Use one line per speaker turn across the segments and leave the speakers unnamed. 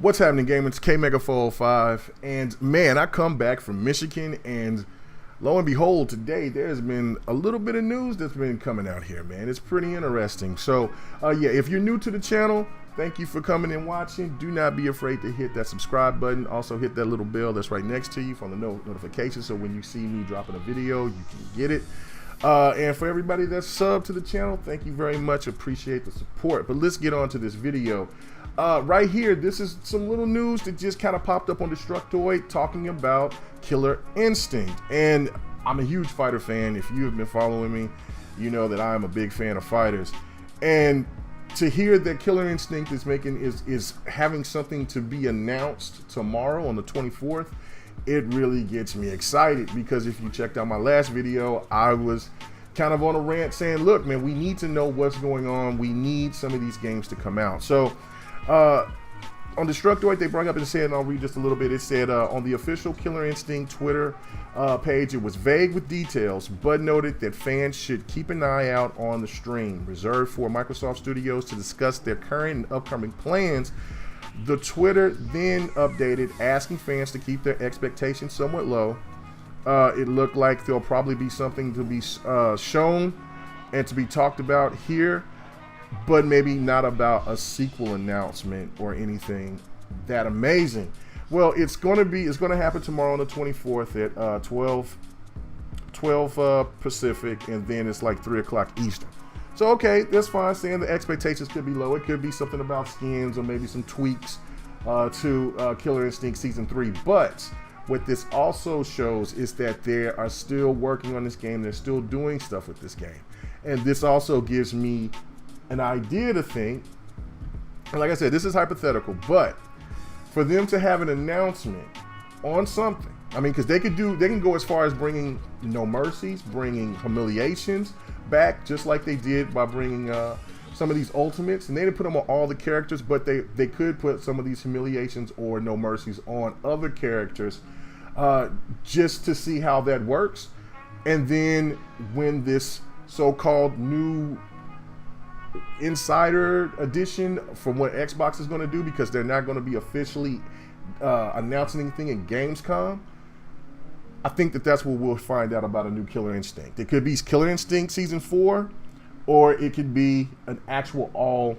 What's happening, gamers? It's K-Mega405, and man, I come back from Michigan, and lo and behold, today there's been a little bit of news that's been coming out here, man. It's pretty interesting. So, yeah, if you're new to the channel, thank you for coming and watching. Do not be afraid to hit that subscribe button. Also, hit that little bell that's right next to you for the notifications, so when you see me dropping a video, you can get it. And for everybody that's subbed to the channel, thank you very much. Appreciate the support. But let's get on to this video. Right here, this is some little news that just kind of popped up on Destructoid talking about Killer Instinct. And I'm a huge fighter fan. If you have been following me, you know that I'm a big fan of fighters. And to hear that Killer Instinct is having something to be announced tomorrow on the 24th, it really gets me excited, because if you checked out my last video, I was kind of on a rant saying, look, man, we need to know what's going on. We need some of these games to come out. So on Destructoid, they brought up and said, and I'll read just a little bit, it said on the official Killer Instinct Twitter page, it was vague with details, but noted that fans should keep an eye out on the stream, reserved for Microsoft Studios to discuss their current and upcoming plans. The Twitter then updated, asking fans to keep their expectations somewhat low. It looked like there'll probably be something to be shown and to be talked about here, but maybe not about a sequel announcement or anything that amazing. Well, it's going to happen tomorrow on the 24th at 12 Pacific, and then it's like 3 o'clock Eastern. So, okay, that's fine, saying the expectations could be low. It could be something about skins or maybe some tweaks to Killer Instinct Season 3. But what this also shows is that they are still working on this game. They're still doing stuff with this game. And this also gives me an idea to think, and like I said, this is hypothetical, but for them to have an announcement on something, I mean, because they can go as far as bringing No Mercies, bringing Humiliations back, just like they did by bringing some of these Ultimates, and they didn't put them on all the characters, but they could put some of these Humiliations or No Mercies on other characters, just to see how that works. And then when this so-called new Insider edition from what Xbox is going to do, because they're not going to be officially announcing anything in Gamescom, I think that's what we'll find out about a new Killer Instinct. It could be Killer Instinct Season 4, or it could be an actual all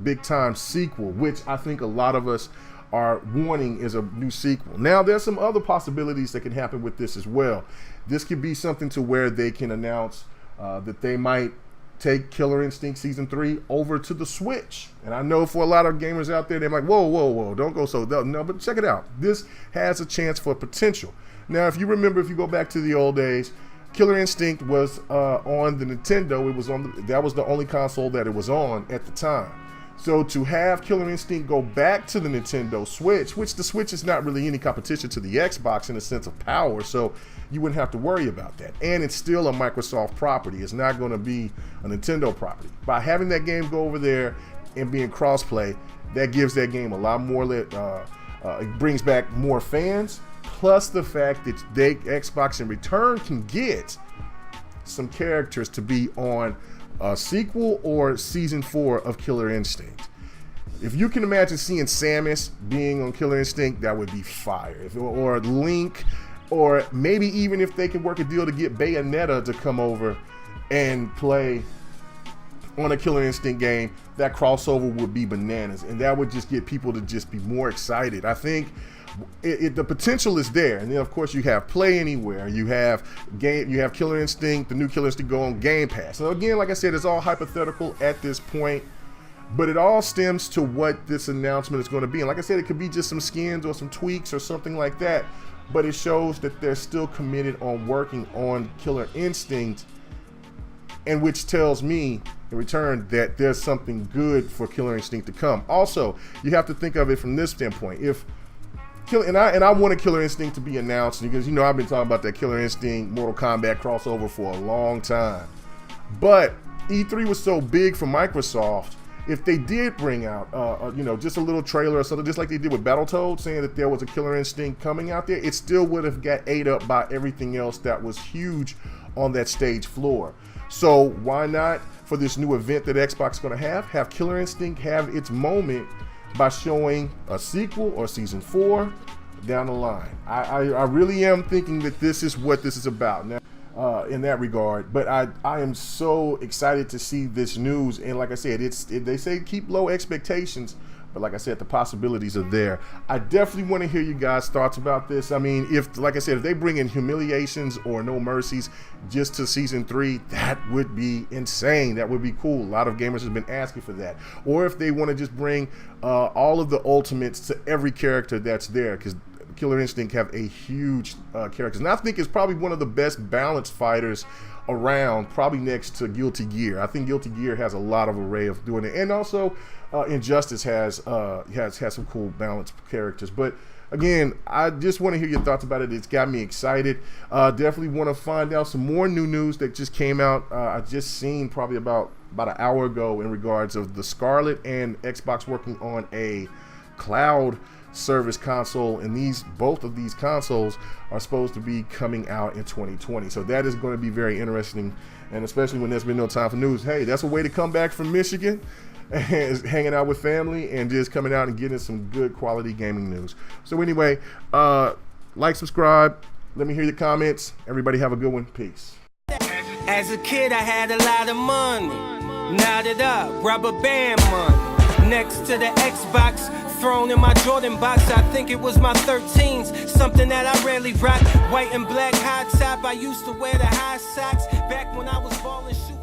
big time sequel, which I think a lot of us are wanting is a new sequel. Now, there's some other possibilities that can happen with this as well. This could be something to where they can announce that they might take Killer Instinct Season 3 over to the Switch. And I know for a lot of gamers out there, they're like, whoa, don't go so. No, but check it out. This has a chance for potential. Now, if you remember, if you go back to the old days, Killer Instinct was on the Nintendo. It was that was the only console that it was on at the time. So to have Killer Instinct go back to the Nintendo Switch, which the Switch is not really any competition to the Xbox in the sense of power, so you wouldn't have to worry about that. And it's still a Microsoft property. It's not going to be a Nintendo property. By having that game go over there and being crossplay, that gives that game a lot more, it brings back more fans, plus the fact that Xbox in return can get some characters to be on a sequel or Season 4 of Killer Instinct. If you can imagine seeing Samus being on Killer Instinct, that would be fire. Or Link, or maybe even if they could work a deal to get Bayonetta to come over and play on a Killer Instinct game, that crossover would be bananas, and that would just get people to just be more excited. I think the potential is there. And then of course you have Play Anywhere, you have Killer Instinct, the new Killer Instinct go on Game Pass. So again, like I said, it's all hypothetical at this point, but it all stems to what this announcement is going to be. And like I said, it could be just some skins or some tweaks or something like that, but it shows that they're still committed on working on Killer Instinct, and which tells me in return that there's something good for Killer Instinct to come. Also, you have to think of it from this standpoint. I want a Killer Instinct to be announced, because you know I've been talking about that Killer Instinct Mortal Kombat crossover for a long time. But E3 was so big for Microsoft, if they did bring out just a little trailer or something, just like they did with Battletoads, saying that there was a Killer Instinct coming out there, it still would have got ate up by everything else that was huge on that stage floor. So why not, for this new event that Xbox is going to have Killer Instinct have its moment by showing a sequel or season 4 down the line. I really am thinking that this is what this is about now, in that regard. But I am so excited to see this news, and like I said, they say keep low expectations, but like I said, the possibilities are there. I definitely want to hear you guys' thoughts about this. I mean, if, like I said, if they bring in Humiliations or No Mercies just to season 3, that would be insane. That would be cool. A lot of gamers have been asking for that. Or if they want to just bring all of the ultimates to every character that's there, because Killer Instinct have a huge characters, and I think it's probably one of the best balanced fighters around, probably next to Guilty Gear. I think Guilty Gear has a lot of array of doing it, and also Injustice has some cool balanced characters. But again, I just want to hear your thoughts about it. It's got me excited. Definitely want to find out some more new news that just came out. I just seen probably about an hour ago in regards of the Scarlet and Xbox working on a cloud service console, and both of these consoles are supposed to be coming out in 2020. So that is going to be very interesting, and especially when there's been no time for news. Hey, that's a way to come back from Michigan and hanging out with family and just coming out and getting some good quality gaming news. So anyway, like, subscribe, let me hear your comments. Everybody have a good one. Peace.
As a kid, I had a lot of money, knotted up, rubber band money, next to the Xbox, thrown in my Jordan box. I think it was my 13s, something that I rarely rock. White and black high top, I used to wear the high socks back when I was balling shooting.